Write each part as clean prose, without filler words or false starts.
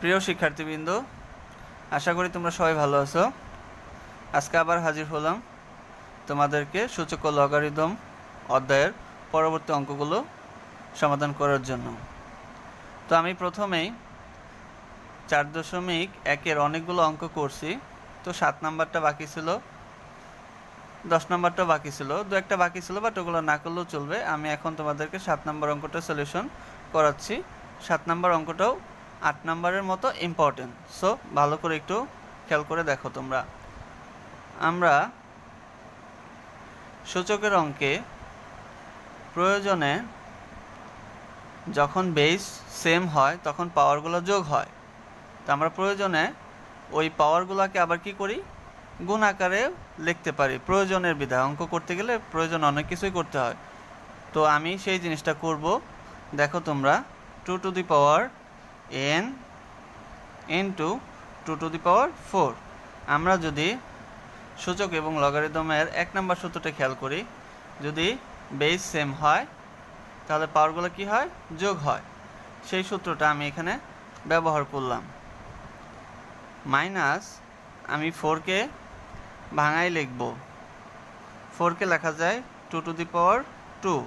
প্রিয় শিক্ষার্থীবৃন্দ, আশা করি তোমরা সবাই ভালো আছো। আজকে আবার হাজির হলাম তোমাদেরকে সূচক ও লগারিদম অধ্যায়ের পরবর্তী অঙ্কগুলো সমাধান করার জন্য। তো আমি প্রথমেই 4.1-এর অনেকগুলো অঙ্ক করছি। তো 7 নাম্বারটা বাকি ছিল, 10 নাম্বারটা বাকি ছিল, দু একটা বাকি ছিল, বাট ওগুলো না করলেও চলবে। আমি এখন তোমাদেরকে 7 নাম্বার অঙ্কটা সলিউশন করাচ্ছি। 7 নাম্বার অঙ্কটাও 8 নাম্বারের মতো ইম্পর্টেন্ট, সো ভালো করে একটু খেয়াল করে দেখো তোমরা। আমরা সূচকের অঙ্কে প্রয়োজনে যখন বেস সেম হয় তখন পাওয়ারগুলো যোগ হয়। তো আমরা প্রয়োজনে ওই পাওয়ারগুলোকে আবার কি করি, গুণ আকারে লিখতে পারি। প্রয়োজনের বিধায় অঙ্ক করতে গেলে প্রয়োজন অনেক কিছুই করতে হয়। তো আমি সেই জিনিসটা করব। দেখো তোমরা, 2 to the power n into 2 to the power 4। আমরা যদি সূচক এবং লগারিদমের 1 নম্বর সূত্রটা খেয়াল করি, যদি বেস সেম হয় তাহলে পাওয়ারগুলো কি হয়, যোগ হয়। সেই সূত্রটা আমি এখানে ব্যবহার করলাম। মাইনাস, আমি 4কে ভাঙাই লিখব। 4কে লেখা যায় 2 to the power 2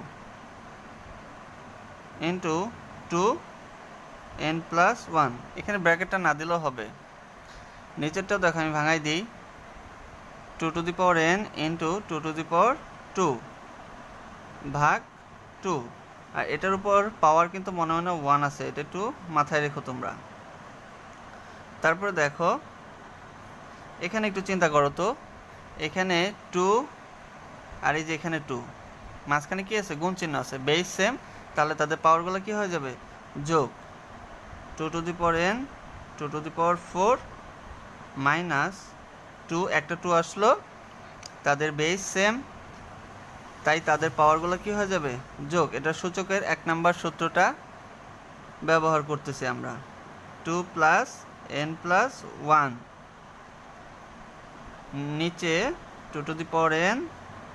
into 2n plus 1। এখানে ব্র্যাকেটটা না দিলেও হবে। নিচেরটাও দেখো, আমি ভাঙাই দিই। 2 to the power n into 2 to the power 2 ভাগ 2। আর এটার উপর পাওয়ার কিন্তু মনে মনে 1 আছে, এটা একটু মাথায় রেখো তোমরা। তারপরে দেখো, এখানে একটু চিন্তা করো তো, এখানে 2 আর এই যে এখানে 2, মাঝখানে কি আছে, গুণ চিহ্ন আছে। বেস সেম, তাহলে তাদের পাওয়ারগুলো কি হয়ে যাবে, যোগ। 2 to the power n 2 to the power 4 minus 2, একটা 2 আসলো, তাদের বেস সেম, তাই তাদের পাওয়ারগুলো কি হয়ে যাবে, যোগ। এটা সূচকের 1 নাম্বার সূত্রটা ব্যবহার করতেছি আমরা। 2 প্লাস n প্লাস 1 নিচে 2 to the power n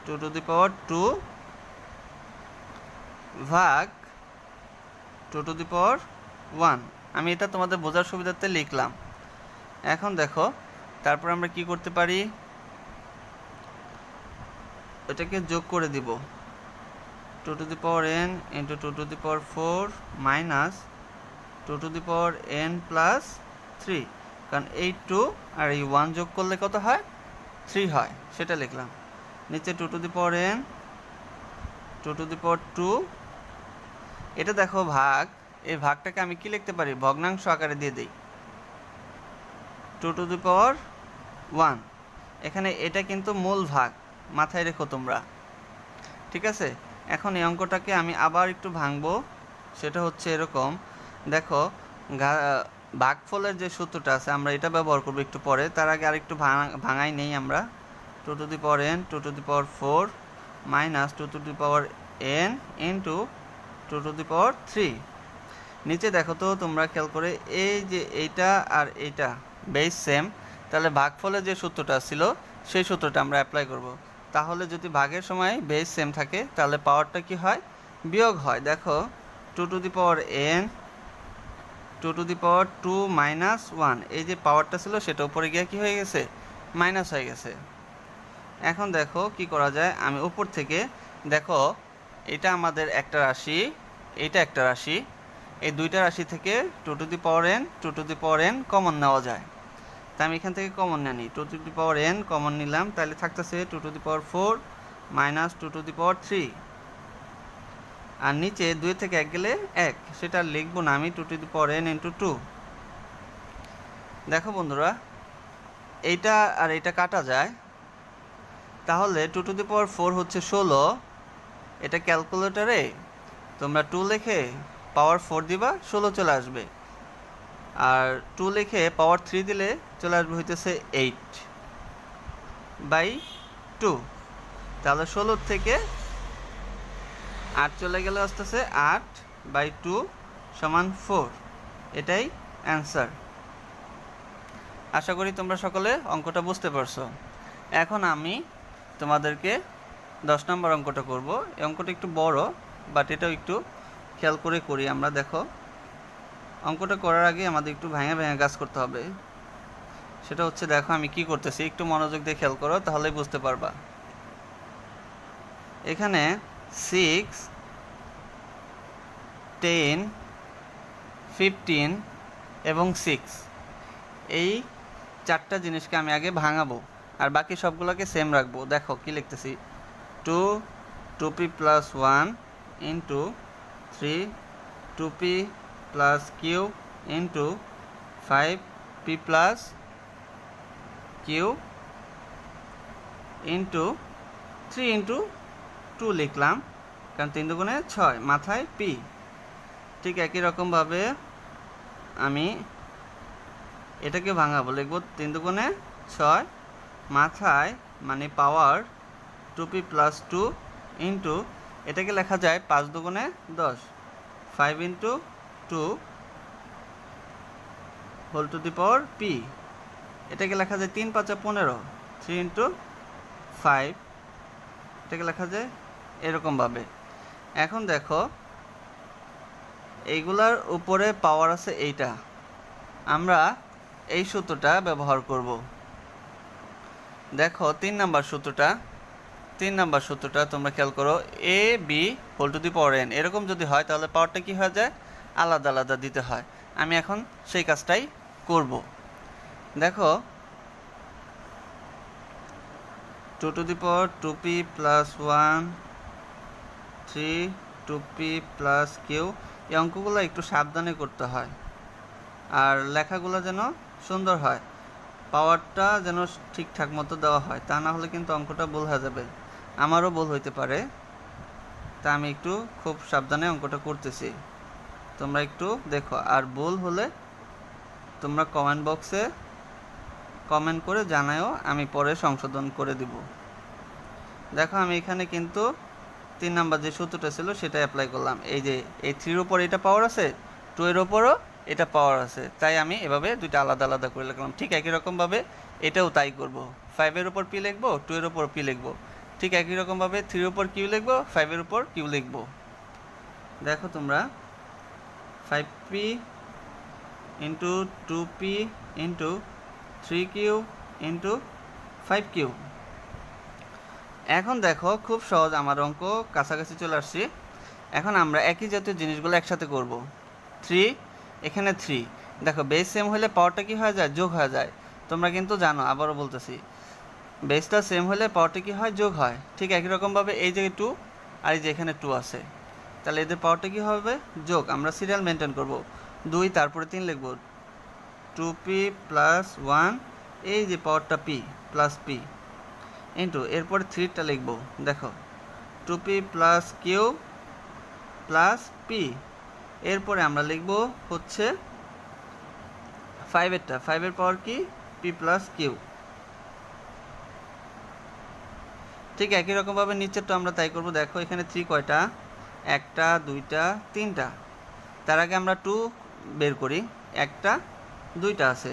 2 to the power 2 ভাগ 2 টু দি পাওয়ার 1। আমি এটা তোমাদের বোঝার সুবিধার্থে লিখলাম। এখন দেখো, তারপর আমরা কি করতে পারি, এটাকে যোগ করে দিব। 2 to the power n into 2 to the power 4 minus 2 to the power n plus 3। কারণ এই 2 আর এই 1 যোগ করলে কত হয়, 3 হয়, সেটা লিখলাম। নিচে 2 to the power n 2 to the power 2। এটা দেখো ভাগ, এই ভাগটাকে আমি কি লিখতে পারি, ভগ্নাংশ আকারে দিয়ে দিই। 2 টু দি পাওয়ার 1। এখানে এটা কিন্তু মূল ভাগ, মাথায় রেখো তোমরা, ঠিক আছে। এখন এই অঙ্কটাকে আমি আবার একটু ভাঙবো। সেটা হচ্ছে এরকম, দেখো ভাগফলের যে সূত্রটা আছে আমরা এটা ব্যবহার করবো একটু পরে। তার আগে আরেকটু ভাঙাই নেই আমরা। 2 to the power n 2 to the power 4 minus 2 to the power n into 2 to the power 3। নিচে দেখো তো তোমরা খেয়াল করে, এই যে এইটা আর এইটা বেস সেম, তাহলে ভাগফলের যে সূত্রটা ছিল সেই সূত্রটা আমরা অ্যাপ্লাই করব। তাহলে যদি ভাগের সময় বেস সেম থাকে তাহলে পাওয়ারটা কি হয়, বিয়োগ হয়। দেখো 2 to the power n 2 to the power 2 minus 1, এই যে পাওয়ারটা ছিল সেটা উপরে গিয়ে কি হয়ে গেছে, মাইনাস হয়ে গেছে। এখন দেখো কি করা যায়, আমি উপর থেকে দেখো, এটা আমাদের একটা রাশি, এটা একটা রাশি, এই দুইটা রাশি থেকে 2 to the power n 2 to the power n common নেওয়া যায়। তাই আমি এখান থেকে কমন নিই, 2 to the power n common নিলাম, তাহলে থাকতেছে 2 to the power 4 minus 2 to the power 3। আর নিচে 2 থেকে 1 গেলে 1, সেটা লিখবো না আমি, 2 to the power n into 2। দেখো বন্ধুরা, এইটা আর এইটা কাটা যায়, তাহলে 2 টু দি পাওয়ার 4 হচ্ছে 16। এটা ক্যালকুলেটরে তোমরা 2 লিখে পাওয়ার 4 দিবা, 16 চলে আসবে। আর 2 লিখে পাওয়ার 3 দিলে চলে আসবে হইতেছে 8/2। তাহলে 16 থেকে 8 চলে গেলে আসতেছে 8/2 সমান 4। এটাই অ্যান্সার। আশা করি তোমরা সকলে অঙ্কটা বুঝতে পারছো। এখন আমি তোমাদেরকে 10 নম্বর অঙ্কটা করব। এই অঙ্কটা একটু বড়, বাট এটাও একটু খেয়াল করে করি আমরা। দেখো, অঙ্কটা করার আগে আমাদের একটু ভেঙে ভেঙে কাজ করতে হবে। সেটা হচ্ছে, দেখো আমি কি করতেছি, একটু মনোযোগ দিয়ে খেয়াল করো, তাহলেই বুঝতে পারবা। এখানে 6, 10, 15 এবং 6 এই চারটা জিনিসকে আমি আগে ভাঙাবো, আর বাকি সবগুলোকে সেম রাখবো। দেখো কি লিখতেছি, 2p + 1 into 3 2p + q into 5p + q into 3 into 2 লিখলাম, কারণ 3 দুগুণে 6, মাথায় p। ঠিক একই রকমভাবে আমি এটাকে ভাঙাবো, লিখবো 3 দুগুণে 6, মাথায় মানে পাওয়ার 2p + 2 ইন্টু, এটাকে লেখা যায় 5 দুগুণে 10, 5 into 2 whole to the power p। এটাকে লেখা যায় 3 5 15, 3 ইন্টু 5, এটাকে লেখা যায় এরকমভাবে। এখন দেখো এইগুলার উপরে পাওয়ার আছে এইটা, আমরা এই সূত্রটা ব্যবহার করব। দেখো 3 নাম্বার সূত্রটা তোমরা খেয়াল করো, a b whole to the power n, এরকম যদি হয় তাহলে পাওয়ারটা কি হয়ে যায়, আলাদা আলাদা দিতে হয়। আমি এখন সেই কাজটাই করব। দেখো 2 to the power 2p + 1 3 2p + q, এই অঙ্কগুলো একটু সাবধানে করতে হয়, আর লেখাগুলো যেন সুন্দর হয়, পাওয়ারটা যেন ঠিকঠাক মতো দেওয়া হয়, তা না হলে কিন্তু অঙ্কটা ভুল হয়ে যাবে। আমারও ভুল হইতে পারে, তা আমি একটু খুব সাবধানে অঙ্কটা করতেছি, তোমরা একটু দেখো। আর ভুল হলে তোমরা কমেন্ট বক্সে কমেন্ট করে জানাও, আমি পরে সংশোধন করে দিব। দেখো আমি এখানে কিন্তু 3 নাম্বার যে সূত্রটা ছিল সেটা অ্যাপ্লাই করলাম। এই যে এই 3 এর উপর এটা পাওয়ার আছে, 2 এর উপরও এটা পাওয়ার আছে, তাই আমি এভাবে দুইটা আলাদা আলাদা করে লিখলাম। ঠিক একই রকমভাবে এটাও তাই করব। 5 এর উপর p লিখবো, 2 এর উপর p লিখবো। ঠিক একই রকমভাবে 3 এর উপর q লিখবো, 5 এর উপর q লিখবো। দেখো তোমরা 5p into 2p into 3q into 5q। এখন দেখো খুব সহজ, আমার অঙ্ক কাছাকাছি চলে আসছি। এখন আমরা একই জাতীয় জিনিসগুলো একসাথে করব। 3, এখানে 3, দেখো বেস সেম হলে পাওয়ারটা কি হয়ে যায়, যোগ হয়ে যায়। তোমরা কিন্তু জানো, আবারও বলতেছি, বেসটা সেম হলে পাওয়ারটা কি হয়, যোগ হয়। ঠিক একই রকমভাবে এই জায়গায় 2 আর এই যে এখানে 2 আছে, তাহলে এদের পাওয়ারটা কি হবে, যোগ। আমরা সিরিয়াল মেনটেন করব, 2 তারপরে 3 লিখব, 2p + 1, এই যে পাওয়ারটা p + p ইন্টু এরপরে 3টা লিখব, দেখো 2p + q + p। এরপরে আমরা লিখব হচ্ছে 5 এরটা, 5 এর পাওয়ার কি, p + q। ঠিক একই রকমভাবে নিচেরটা আমরা তাই করব। দেখো এখানে 3 কয়টা, 1টা 2টা 3টা, তার আগে আমরা 2 বের করি, 1টা 2টা আছে,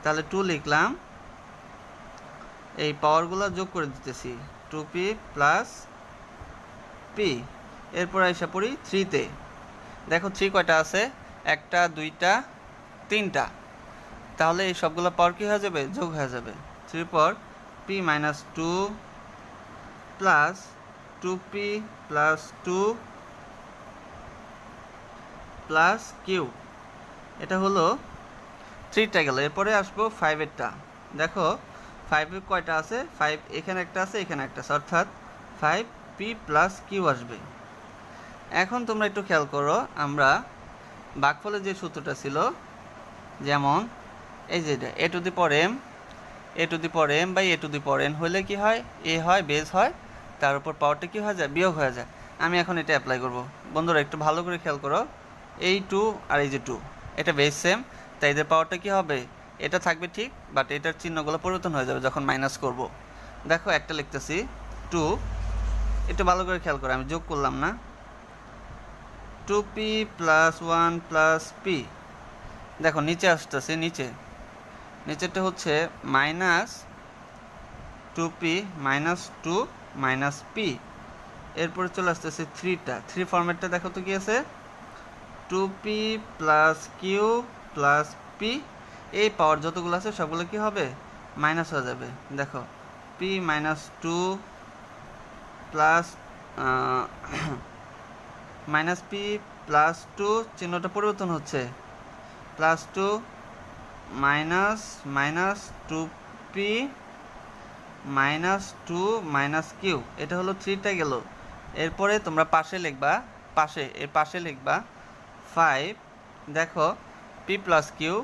তাহলে 2 লিখলাম। এই পাওয়ারগুলো যোগ করে দিতেছি, 2p + p। এরপর আইসা পড়ি 3তে, দেখো 3 কয়টা আছে, 1টা 2টা 3টা, তাহলে এই সবগুলো পাওয়ার কি হয়ে যাবে, যোগ হয়ে যাবে। 3 পর p - 2 plus 2p + 2 plus q, এটা হলো 3টা গেল। এরপরে আসবো 5 এরটা, দেখো 5 এর কয়টা আছে, 5 এখানে একটা আছে, এখানে একটা আছে, অর্থাৎ 5p + q আসবে। এখন তোমরা একটু খেয়াল করো, আমরা ভাগফলের যে সূত্রটা ছিল, যেমন এই যে a to the power m, a to the power m by a to the power n হলে কি হয়, a হয়, বেস হয়, তার উপর পাওয়ারটা কি হয়ে যায়, বিয়োগ হয়ে যায়। আমি এখন এটা অ্যাপ্লাই করব। বন্ধুরা একটু ভালো করে খেয়াল করো, এই 2 আর এই যে 2, এটা বেস সেম, তাই এদের পাওয়ারটা কি হবে, এটা থাকবে ঠিক, বাট এটার চিহ্নগুলো পরিবর্তন হয়ে যাবে যখন মাইনাস করব। দেখো একটা লিখতেছি 2, একটু ভালো করে খেয়াল করো, আমি যোগ করলাম না, 2p + 1 + p। দেখো নিচে আসতেছে, নিচেরটা হচ্ছে -2p - 2 - p। এরপরে চলে আসতেছে 3টা, 3 ফরম্যাটটা দেখো তো কি আছে, 2p plus Q plus P, এই পাওয়ার যতগুলো আছে সবগুলো কি হবে মাইনাস হয়ে যাবে। দেখো P minus 2 plus minus P plus 2, চিহ্নটা পরিবর্তন হচ্ছে, plus 2 minus minus 2p minus 2 minus Q, এটা হলো 3টা গেল। এরপরে তোমরা পাশে লিখবা, পাশে লিখবা 5, দেখো P plus Q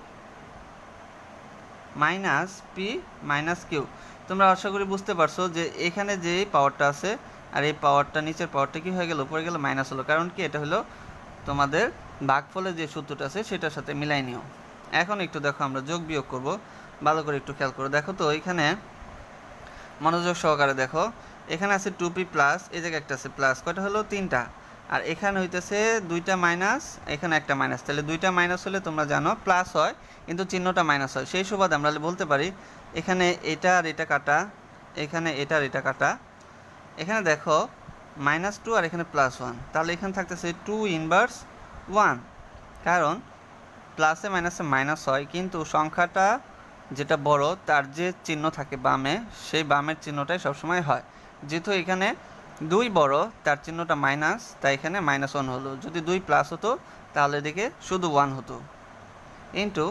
minus P minus Q. তোমরা আশা করি বুঝতে পারছো যে এখানে যে পাওয়ারটা আছে আর এই পাওয়ারটা নিচের পাওয়ারটা কি হয়ে গেল, উপরে গেল মাইনাস হলো, কারণ কি এটা হলো তোমাদের ভাগফলের যে সূত্রটা আছে সেটার সাথে মিলাই নিও। এখন একটু দেখো আমরা যোগ বিয়োগ করব, ভালো করে একটু খেয়াল করো। দেখো তো এখানে মনোযোগ সহকারে দেখো, এখানে আছে 2p প্লাস, এই জায়গায় একটা আছে প্লাস, কয়টা হলো 3টা, আর এখানে হইতেছে 2টা মাইনাস, এখানে একটা মাইনাস, তাহলে 2টা মাইনাস হলে তোমরা জানো প্লাস হয় কিন্তু চিহ্নটা মাইনাস হয়। সেই সুবাদে আমরা বলতে পারি এখানে এটা আর এটা কাটা, এখানে এটা আর এটা কাটা, এখানে দেখো -2 আর এখানে +1, তাহলে এখানে থাকতেছে 2 ইনভার্স 1, কারণ প্লাসে মাইনাসে মাইনাস হয় কিন্তু সংখ্যাটা যেটা বড় তার যে চিহ্ন থাকে বামে, সেই বামের চিহ্নটাই সবসময় হয়। যেহেতু এখানে 2 বড় তার চিহ্নটা মাইনাস, তাই এখানে -1 হলো। যদি 2 প্লাস হতো তাহলে এদিকে শুধু 1 হতো। ইন্টু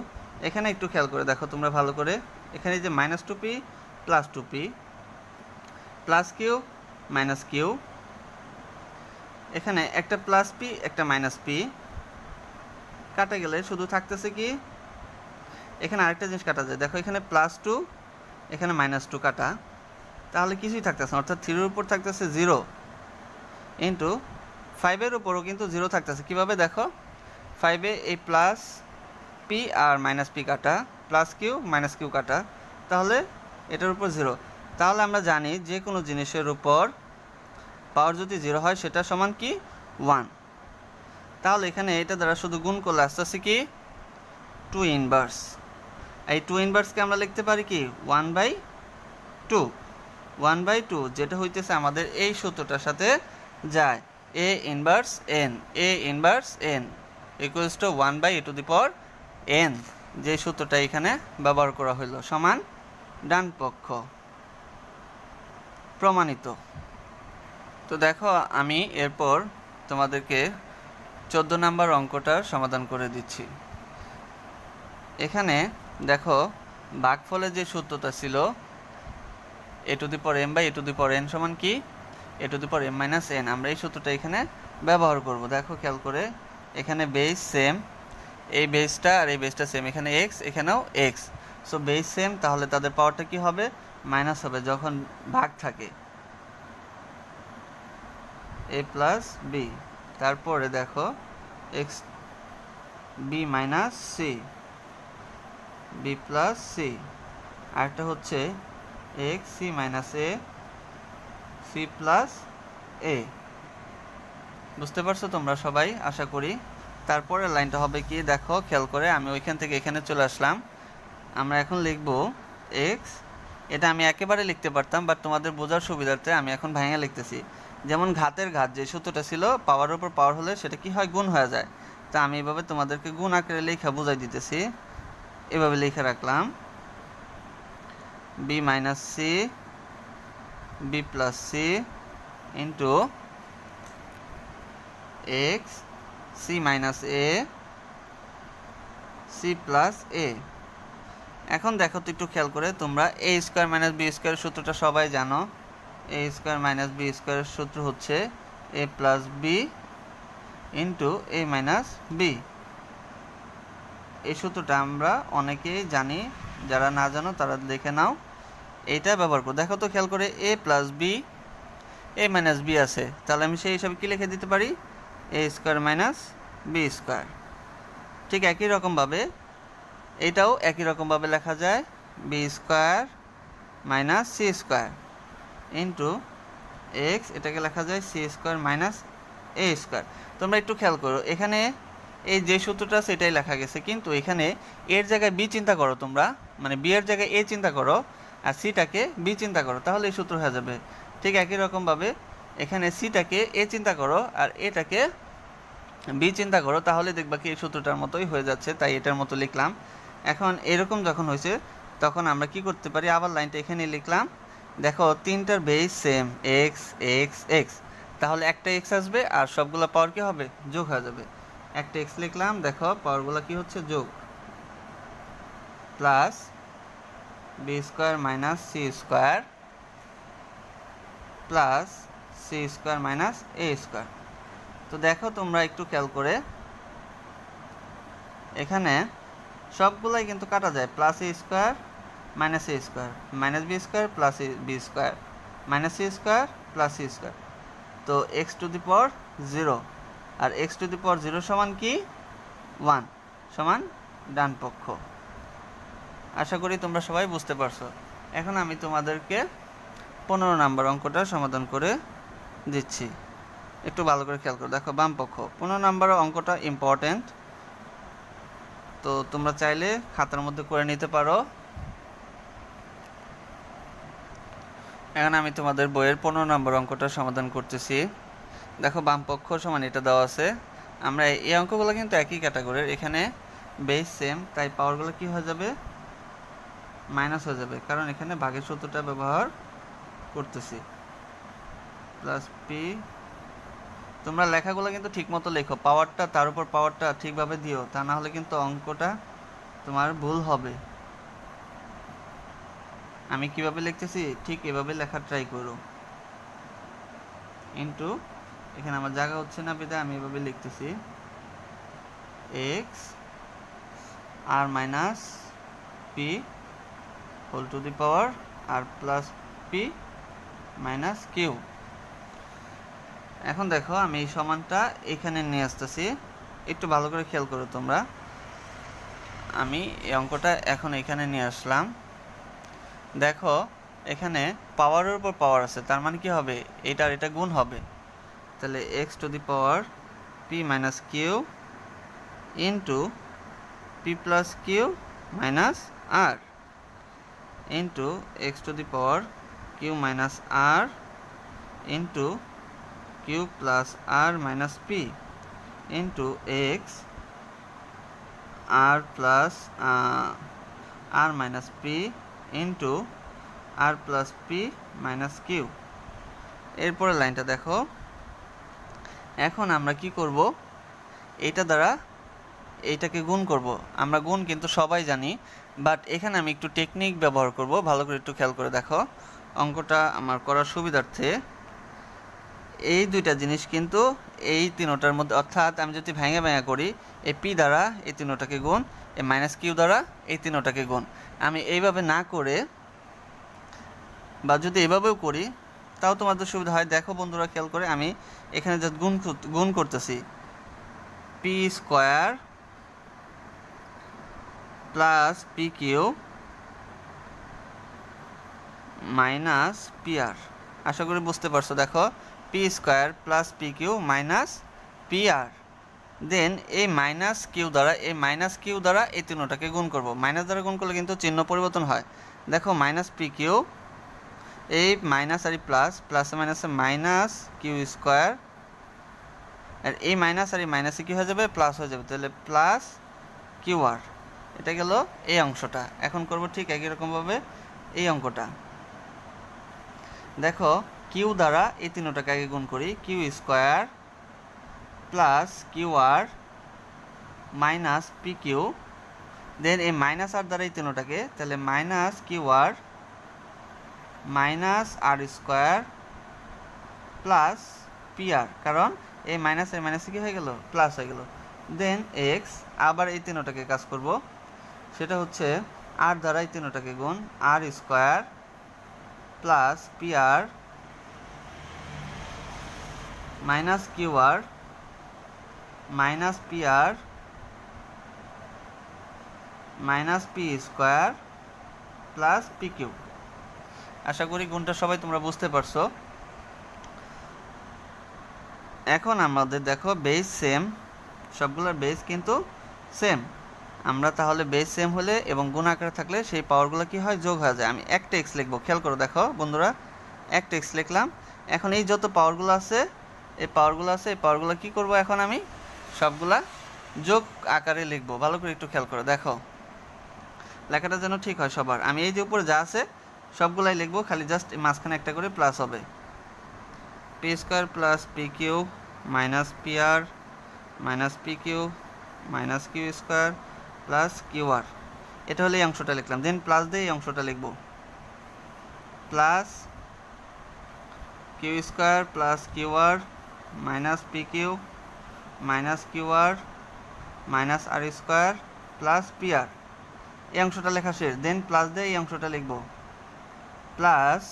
এখানে একটু খেয়াল করে দেখো তোমরা ভালো করে, এখানে যে -2p plus 2p plus Q minus Q, এখানে একটা প্লাস পি একটা মাইনাস পি কাটা গেলে শুধু থাকতেছে কি, এখানে আরেকটা জিনিস কাটা যায়, দেখো এখানে +2 এখানে -2 কাটা, তাহলে কিছুই থাকতেছে না, অর্থাৎ 3 এর উপর থাকতেছে 0 ইন্টু 5 এর উপরও কিন্তু 0 থাকতেছে। কিভাবে দেখো, 5-এ এই plus P R minus P কাটা, প্লাস কিউ মাইনাস কিউ কাটা, তাহলে এটার উপর 0। তাহলে আমরা জানি যে কোনো জিনিসের উপর পাওয়ার যদি 0 হয় সেটা সমান কি 1। তাহলে এখানে এটা দ্বারা শুধু গুণ করলে আসতেছে কি 2 ইনভার্স। এই 2 ইনভার্সকে আমরা লিখতে পারি কি 1/2, 1/2 যেটা হইতেছে আমাদের এই সূত্রটার সাথে যায়, a inverse n equals to 1/n, যে সূত্রটা এখানে ব্যবহার করা হলো, সমান ডান পক্ষ, প্রমাণিত। তো দেখো আমি এরপর তোমাদেরকে 14 নাম্বার অঙ্কটার সমাধান করে দিচ্ছি। এখানে দেখো ভাগফলের যে সূত্রটা ছিল a⁴m/a⁴n সমান কি a⁴m - n, আমরা এই সূত্রটা এখানে ব্যবহার করব। দেখো খেয়াল করে, এখানে বেস সেম, এই বেসটা আর এই বেসটা সেম, এখানে x এখানেও x, সো বেস সেম, তাহলে তাদের পাওয়ারটা কি হবে মাইনাস হবে যখন ভাগ থাকে, a প্লাস b। তারপরে দেখো x b minus c, b plus c, আরেকটা হচ্ছে x c minus a, c plus a। বুঝতে পারছো তোমরা সবাই আশা করি। তারপরে লাইনটা হবে কি, দেখো খেয়াল করে, আমি ওইখান থেকে এখানে চলে আসলাম, আমরা এখন লিখব x, এটা আমি একেবারে লিখতে পারতাম বাট তোমাদের বোঝার সুবিধার্থে আমি এখন ভাঙা লিখতেছি। যেমন ঘাতের ঘাত যে সূত্রটা ছিল, পাওয়ারের উপর পাওয়ার হলে সেটা কি হয় গুণ হয়ে যায়, তা আমি এভাবে তোমাদেরকে গুণ আকারে লেখা বুঝাই দিতেছি। এভাবে লিখে রাখলাম b minus C b plus C into X C minus A C plus A. এখন দেখো তো একটু খেয়াল করে তোমরা, a স্কোয়ার মাইনাস বি স্কোয়ারের সূত্রটা সবাই জানো, a স্কোয়ার মাইনাস বি স্কোয়ারের সূত্র হচ্ছে a plus B into a minus B. এই সূত্রটা আমরা অনেকেই জানি, যারা না জানো তারা দেখে নাও, এইটা ব্যবহার করো। দেখো তো খেয়াল করে, a plus B a minus B আছে, তাহলে আমি সেই হিসাবে কী লিখে দিতে পারি a square minus B square. ঠিক একই রকমভাবে এটাও একই রকমভাবে লেখা যায় B square minus C square into X, এটাকে লেখা যায় C square minus A square. তোমরা একটু খেয়াল করো, এখানে এই যে সূত্রটা সেটাই লেখা গেছে, কিন্তু এখানে এর জায়গায় বি চিন্তা করো তোমরা, মানে বি এর জায়গায় এ চিন্তা করো আর সিটাকে বি চিন্তা করো, তাহলে এই সূত্র হয়ে যাবে। ঠিক একই রকমভাবে এখানে সিটাকে এ চিন্তা করো আর এটাকে বি চিন্তা করো, তাহলে দেখবা কি এই সূত্রটার মতোই হয়ে যাচ্ছে, তাই এটার মতো লিখলাম। এখন এরকম যখন হয়েছে তখন আমরা কি করতে পারি, আবার লাইনটা এখানে লিখলাম। দেখো তিনটার base same, x x x, তাহলে একটা এক্স আসবে আর সবগুলো পাওয়ার কি হবে, যোগ হয়ে যাবে। একটা এক্স লিখলাম, দেখো পাওয়ারগুলো কি হচ্ছে, যোগ, plus B square minus C square plus C square minus A square. তো দেখো তোমরা একটু খেয়াল করে, এখানে সবগুলাই কিন্তু কাটা যায়, plus A square minus A square minus B square plus B square minus C square plus C square. তো এক্স টু দি পাওয়ার 0 আর এক্স টু দি পাওয়ার 0 সমান কি 1 সমান ডান পক্ষ। আশা করি তোমরা সবাই বুঝতে পারছো। এখন আমি তোমাদেরকে 15 নম্বর অঙ্কটা সমাধান করে দিচ্ছি, একটু ভালো করে খেয়াল করো। দেখো বাম পক্ষ 15 নম্বর অঙ্কটা ইম্পর্টেন্ট, তো তোমরা চাইলে খাতার মধ্যে করে নিতে পারো। এখন আমি তোমাদের বইয়ের 15 নম্বর অঙ্কটা সমাধান করতেছি। দেখো বাম পক্ষ সমান এটা দেওয়া আছে, আমরা এই অঙ্কগুলো কিন্তু একই ক্যাটাগরির, এখানে বেস সেম, তাই পাওয়ারগুলো কি হয়ে যাবে, মাইনাস হয়ে যাবে, কারণ এখানে ভাগের সূত্রটা ব্যবহার করতেছি। প্লাস পি, তোমরা লেখাগুলো কিন্তু ঠিক মতো লেখো, পাওয়ারটা তার উপর পাওয়ারটা ঠিকভাবে দিও, তা না হলে কিন্তু অঙ্কটা তোমার ভুল হবে। আমি কিভাবে লিখতেছি ঠিক এভাবে লেখার ট্রাই করো। ইন্টু, এখানে আমার জায়গা হচ্ছে না বিধায় আমি এভাবে লিখতেছি, X R minus P whole to the power R plus P minus Q. এখন দেখো আমি এই সমানটা এখানে নিয়ে আসতেছি, একটু ভালো করে খেয়াল করো তোমরা। আমি এই অঙ্কটা এখন এখানে নিয়ে আসলাম। দেখো এখানে পাওয়ারের উপর পাওয়ার আছে, তার মানে কি হবে, এটার এটা গুণ হবে, তাহলে X to the power P minus Q into P plus Q minus R into X to the power Q minus R into Q plus R minus P into X R plus R minus P into R plus P minus Q. এরপরে লাইনটা দেখো, এখন আমরা কি করব, এইটা দ্বারা এইটাকে গুণ করব। আমরা গুণ কিন্তু সবাই জানি, বাট এখানে আমি একটু টেকনিক ব্যবহার করব, ভালো করে একটু খেয়াল করে দেখো। অঙ্কটা আমার করার সুবিধার্থে এই দুইটা জিনিস কিন্তু এই তিনোটার মধ্যে, অর্থাৎ আমি যদি ভেঙে ভেঙে করি, এই পি দ্বারা এই তিনোটাকে গুণ, এই মাইনাস কিউ দ্বারা এই তিনোটাকে গুণ, আমি এইভাবে না করে বা যদি এভাবেও করি তাও তোমাদের সুবিধা হয়। দেখো বন্ধুরা খেয়াল করে, আমি এখানে যে গুণ করতেছি, P square plus P Q minus P R. আশা করি বুঝতে পারছো। দেখো P square plus P Q minus P R, then এই মাইনাস কিউ দ্বারা এই তিনটাকে গুণ করব। মাইনাস দ্বারা গুণ করলে কিন্তু চিহ্ন পরিবর্তন হয়। দেখো মাইনাস পি কিউ, এই মাইনাস আর প্লাস, প্লাসে মাইনাসে মাইনাস কিউ স্কোয়ার, আর এই মাইনাস আর এই মাইনাসে কী হয়ে যাবে, প্লাস হয়ে যাবে, তাহলে প্লাস কিউ আর। এটা গেল এই অংশটা। এখন করব ঠিক একই রকমভাবে এই অঙ্কটা। দেখো কিউ দ্বারা এই তিনটাকে আগে গুণ করি, Q square plus Q R minus P Q, দেন এই মাইনাস আর দ্বারা এই তিনটাকে, তাহলে minus Q R minus R square plus P আর, কারণ এই মাইনাস এর মাইনাসে কী হয়ে গেল, প্লাস হয়ে গেল। দেন এক্স, আবার এই তিনটাকে কাজ করব, সেটা হচ্ছে আর দ্বারা এই তিনটাকে গুণ, R square plus P R minus Q R minus P R minus P square plus P Q. আশা করি গুণটা সবাই তোমরা বুঝতে পারছো। এখন আমাদের দেখো বেস সেম, সবগুলোর বেস কিন্তু সেম। আমরা তাহলে বেস সেম হলে এবং গুণ আকারে থাকলে সেই পাওয়ারগুলো কি হয়, যোগ হয়ে যায়। আমি একটা এক্স লিখবো, খেয়াল করো দেখো বন্ধুরা, একটা এক্স লিখলাম। এখন এই যত পাওয়ারগুলো আছে, এই পাওয়ারগুলো কী করব, এখন আমি সবগুলা যোগ আকারে লিখবো। ভালো করে একটু খেয়াল করো, দেখো লেখাটা যেন ঠিক হয় সবার। আমি এই যে উপরে যা আছে সবগুলাই লিখবো, খালি জাস্ট মাঝখানে একটা করে প্লাস হবে। P square plus P Q minus P R minus P Q minus Q square plus Q R, এটা হলে এই অংশটা লিখলাম। দেন প্লাস দিয়ে এই অংশটা লিখবো, plus Q square plus Q R minus P Q minus Q R minus R square plus P R, এই অংশটা লেখা শেষ। দেন প্লাস দিয়ে এই অংশটা লিখবো, plus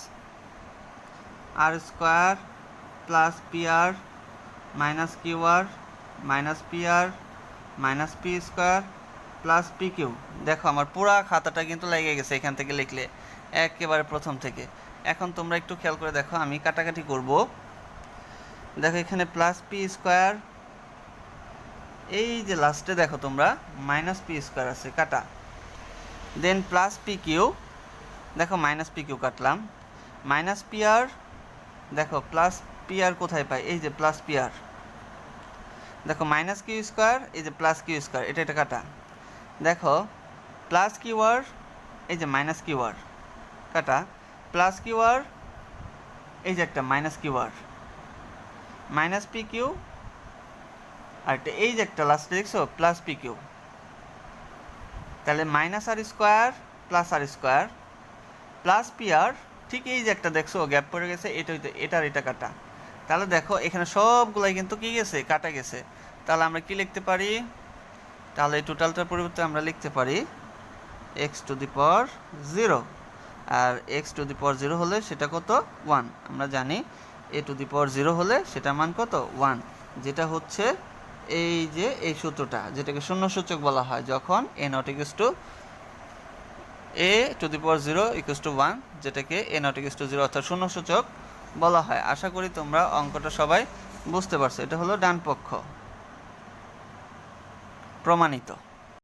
R square plus P R minus Q R minus P R minus P square plus P Q. দেখো আমার পুরা খাতাটা কিন্তু লেগে গেছে এখান থেকে লিখলে, একেবারে প্রথম থেকে। এখন তোমরা একটু খেয়াল করে দেখো, আমি কাটাকাটি করব। দেখো এখানে প্লাস পি স্কোয়ার, এই যে লাস্টে দেখো তোমরা মাইনাস পি স্কোয়ার আছে, কাটা। দেন প্লাস পি কিউ, দেখো মাইনাস পি কিউ কাটলাম। মাইনাস পি আর, দেখো প্লাস পি আর কোথায় পাই, এই যে প্লাস পি আর। দেখো মাইনাস কিউ স্কোয়ার, এই যে প্লাস কিউ স্কোয়ার, এটা কাটা। দেখো প্লাস কিউ আর, এই যে মাইনাস কিউ আর, কাটা। প্লাস কিউ আর, এই যে একটা minus Q R, minus P Q, আর একটা এই যে একটা লাস্টে দেখছো প্লাস পি কিউ। তাহলে minus R square plus R square plus P আর, ঠিক এই যে একটা দেখছো গ্যাপ পড়ে গেছে, এটা কাটা। তাহলে দেখো এখানে সবগুলাই কিন্তু কি গেছে, কাটা গেছে। তাহলে আমরা কি লিখতে পারি, তাহলে এই টোটালটার পরিবর্তে আমরা লিখতে পারি এক্স টু দি পাওয়ার 0, আর এক্স টু দি পাওয়ার 0 হলে সেটা কত, 1। আমরা জানি এ টু দি পাওয়ার 0 হলে সেটা মান কত, 1, যেটা হচ্ছে এই যে এই সূত্রটা, যেটাকে শূন্য সূচক বলা হয়, যখন A not equals to A to the power 0 equals to 1, যেটাকে এ নট ইকুয়ালস টু 0 অর্থাৎ শূন্য সূচক বলা হয়। আশা করি তোমরা অঙ্কটা সবাই বুঝতে পারছো। এটা হলো ডান পক্ষ, প্রমাণিত।